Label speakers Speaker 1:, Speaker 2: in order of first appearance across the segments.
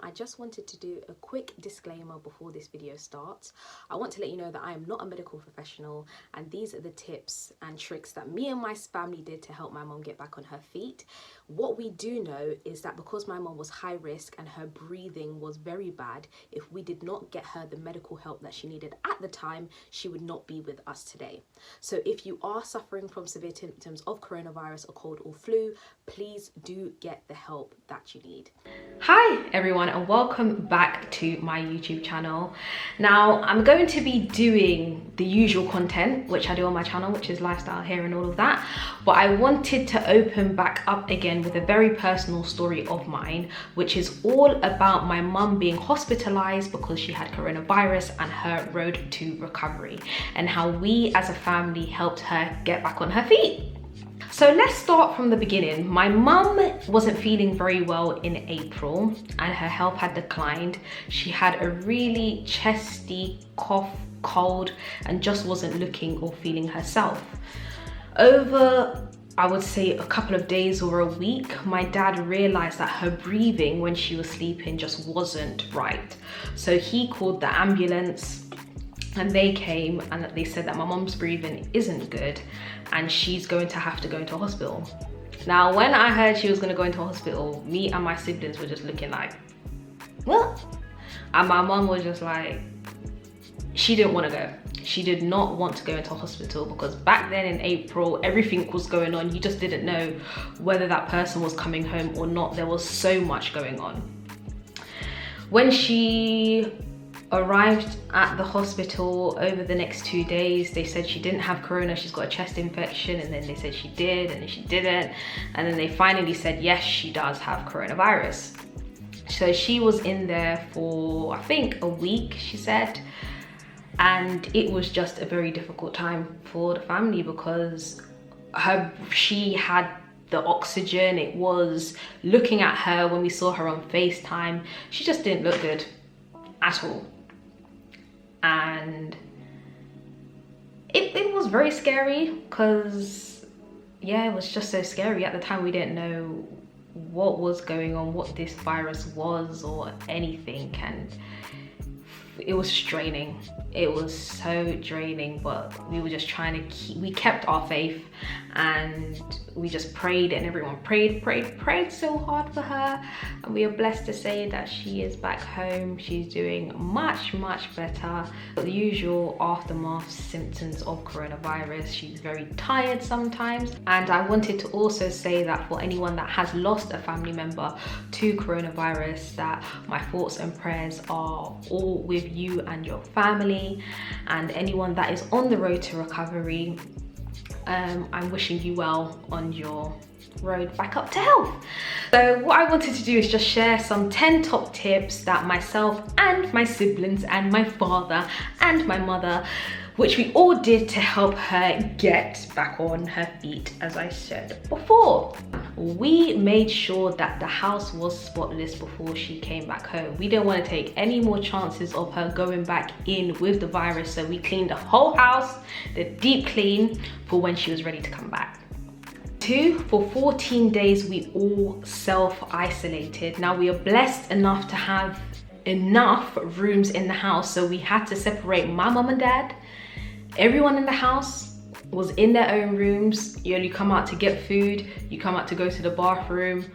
Speaker 1: I just wanted to do a quick disclaimer before this video starts. I want to let you know that I am not a medical professional, and these are the tips and tricks that me and my family did to help my mom get back on her feet. What we do know is that because my mom was high risk and her breathing was very bad, if we did not get her the medical help that she needed at the time, she would not be with us today. So if you are suffering from severe symptoms of coronavirus or cold or flu, please do get the help that you need. Hi everyone, and welcome back to my YouTube channel. Now I'm going to be doing the usual content which I do on my channel, which is lifestyle, hair and all of that, but I wanted to open back up again with a very personal story of mine, which is all about my mum being hospitalized because she had coronavirus and her road to recovery, and how we as a family helped her get back on her feet. So let's start from the beginning. My mum wasn't feeling very well in April and her health had declined. She had a really chesty cough, cold, and just wasn't looking or feeling herself. Over, I would say, a couple of days or a week, my dad realized that her breathing when she was sleeping just wasn't right. So he called the ambulance and they came and they said that my mom's breathing isn't good and she's going to have to go into hospital. Now, when I heard she was going to go into hospital, me and my siblings were just looking like, what? And my mom was just like, she didn't want to go. She did not want to go into hospital because back then in April, everything was going on. You just didn't know whether that person was coming home or not. There was so much going on. When she arrived at the hospital over the next 2 days, they said she didn't have corona, she's got a chest infection, and then they said she did, and then she didn't, and then they finally said yes, she does have coronavirus. So she was in there for I think a week, she said, and it was just a very difficult time for the family because she had the oxygen. It was looking at her when we saw her on FaceTime, she just didn't look good at all. And it was very scary because, yeah, it was just so scary. At the time, we didn't know what was going on, what this virus was or anything, and it was draining. It was so draining, but we were just trying to we kept our faith and we just prayed, and everyone prayed so hard for her, and we are blessed to say that she is back home. She's doing much better. The usual aftermath symptoms of coronavirus, she's very tired sometimes. And I wanted to also say that for anyone that has lost a family member to coronavirus, that my thoughts and prayers are all with you and your family, and anyone that is on the road to recovery, I'm wishing you well on your road back up to health. So what I wanted to do is just share some 10 top tips that myself and my siblings and my father and my mother, which we all did to help her get back on her feet. As I said before, we made sure that the house was spotless before she came back home. We didn't want to take any more chances of her going back in with the virus, so we cleaned the whole house, the deep clean, for when she was ready to come back. 2, for 14 days we all self-isolated. Now, we are blessed enough to have enough rooms in the house, so we had to separate my mum and dad. Everyone in the house was in their own rooms. You only come out to get food, you come out to go to the bathroom,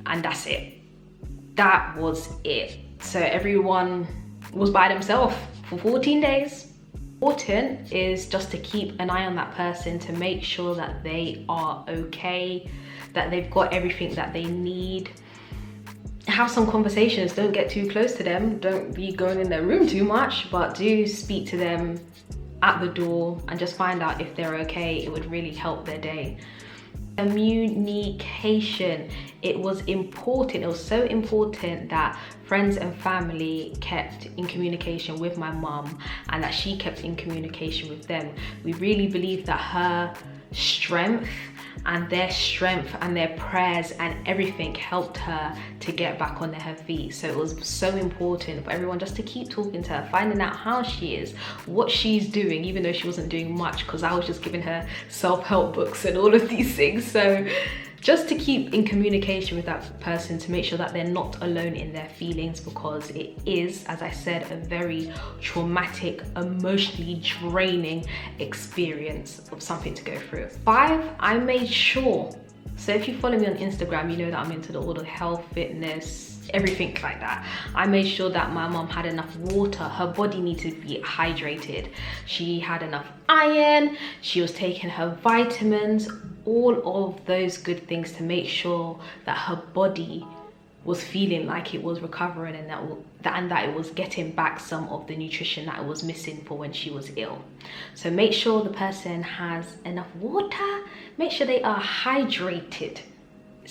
Speaker 1: and that's it. That was it. So everyone was by themselves for 14 days. Important is just to keep an eye on that person to make sure that they are okay, that they've got everything that they need. Have some conversations, don't get too close to them, don't be going in their room too much, but do speak to them at the door and just find out if they're okay. It would really help their day. Communication, it was important. It was so important that friends and family kept in communication with my mum and that she kept in communication with them. We really believe that her strength and their prayers and everything helped her to get back on her feet. So it was so important for everyone just to keep talking to her, finding out how she is, what she's doing, even though she wasn't doing much, because I was just giving her self-help books and all of these things. So just to keep in communication with that person to make sure that they're not alone in their feelings, because it is, as I said, a very traumatic, emotionally draining experience of something to go through. 5, I made sure, so if you follow me on Instagram, you know that I'm into all the health, fitness, everything like that. I made sure that my mom had enough water. Her body needed to be hydrated. She had enough iron, she was taking her vitamins, all of those good things to make sure that her body was feeling like it was recovering and that it was getting back some of the nutrition that it was missing for when she was ill. So make sure the person has enough water, make sure they are hydrated.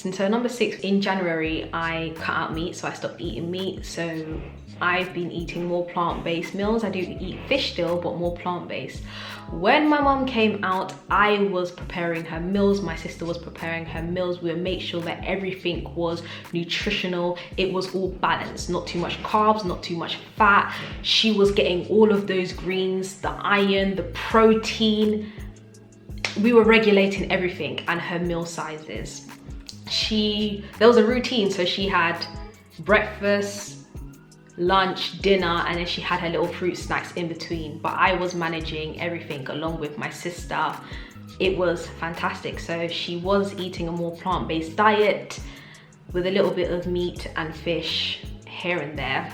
Speaker 1: And so number 6, in January, I cut out meat, so I stopped eating meat. So I've been eating more plant-based meals. I do eat fish still, but more plant-based. When my mom came out, I was preparing her meals. My sister was preparing her meals. We would make sure that everything was nutritional. It was all balanced, not too much carbs, not too much fat. She was getting all of those greens, the iron, the protein. We were regulating everything and her meal sizes. There was a routine, so she had breakfast, lunch, dinner, and then she had her little fruit snacks in between. But I was managing everything along with my sister. It was fantastic. So she was eating a more plant-based diet with a little bit of meat and fish here and there,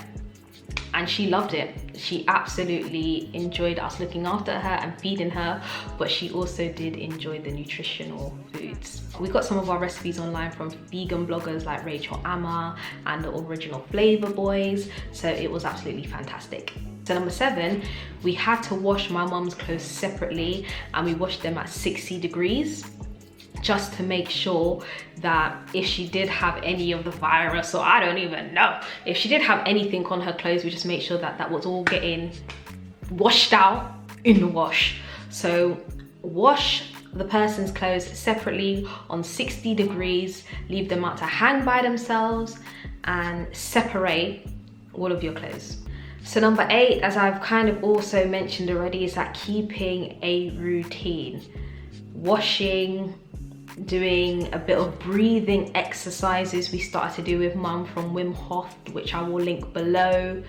Speaker 1: and she loved it. She absolutely enjoyed us looking after her and feeding her, but she also did enjoy the nutritional foods. We got some of our recipes online from vegan bloggers like Rachel Amma and the original Flava boys, so it was absolutely fantastic. So number 7, we had to wash my mum's clothes separately, and we washed them at 60 degrees. Just to make sure that if she did have any of the virus, or I don't even know, if she did have anything on her clothes, we just make sure that that was all getting washed out in the wash. So wash the person's clothes separately on 60 degrees, leave them out to hang by themselves, and separate all of your clothes. So number 8, as I've kind of also mentioned already, is that keeping a routine. Washing, doing a bit of breathing exercises we started to do with mum from Wim Hof, which I will link below.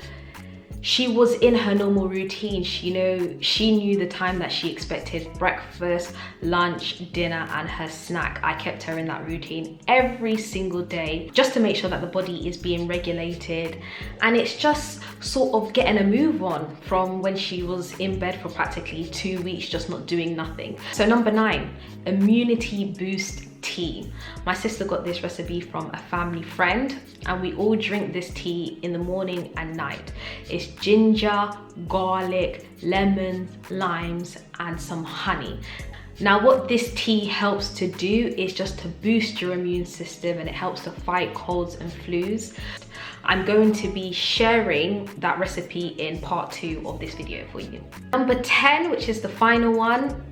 Speaker 1: She was in her normal routine. She knew the time that she expected: breakfast, lunch, dinner, and her snack. I kept her in that routine every single day just to make sure that the body is being regulated, and it's just sort of getting a move on from when she was in bed for practically 2 weeks just not doing nothing. So number 9, immunity boost tea. My sister got this recipe from a family friend, and we all drink this tea in the morning and night. It's ginger, garlic, lemons, limes, and some honey. Now what this tea helps to do is just to boost your immune system, and it helps to fight colds and flus. I'm going to be sharing that recipe in part 2 of this video for you. Number 10, which is the final one,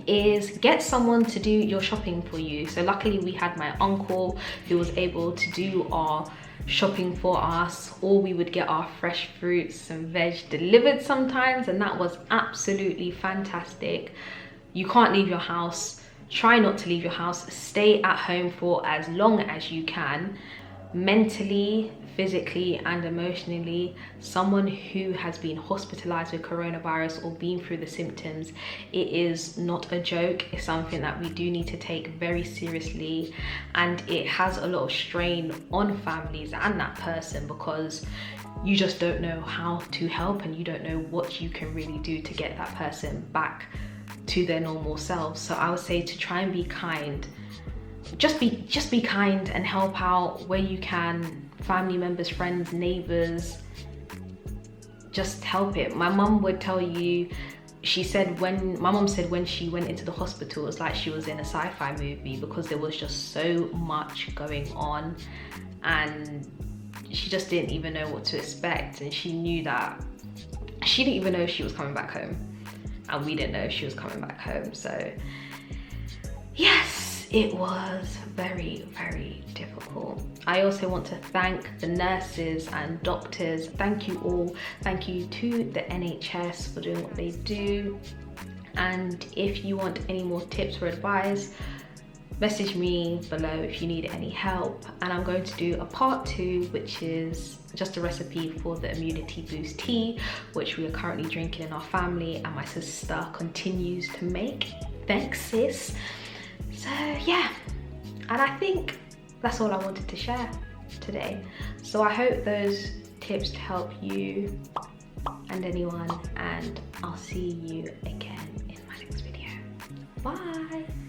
Speaker 1: is get someone to do your shopping for you. So luckily we had my uncle who was able to do our shopping for us, or we would get our fresh fruits and veg delivered sometimes, and that was absolutely fantastic. You can't leave your house. Try not to leave your house. Stay at home for as long as you can. Mentally, physically, and emotionally, someone who has been hospitalized with coronavirus or been through the symptoms, it is not a joke. It's something that we do need to take very seriously, and it has a lot of strain on families and that person, because you just don't know how to help, and you don't know what you can really do to get that person back to their normal selves. So I would say to try and be kind. Just be kind and help out where you can. Family members, friends, neighbors, just help it. My mum would tell you, my mum said when she went into the hospital, it was like she was in a sci-fi movie, because there was just so much going on, and she just didn't even know what to expect. And she knew that she didn't even know if she was coming back home, and we didn't know if she was coming back home. So yes, it was very, very difficult. I also want to thank the nurses and doctors. Thank you all. Thank you to the NHS for doing what they do. And if you want any more tips or advice, message me below if you need any help, and I'm going to do a part 2, which is just a recipe for the immunity boost tea, which we are currently drinking in our family and my sister continues to make. Thanks, sis. So yeah, and I think that's all I wanted to share today. So I hope those tips to help you and anyone, and I'll see you again in my next video. Bye.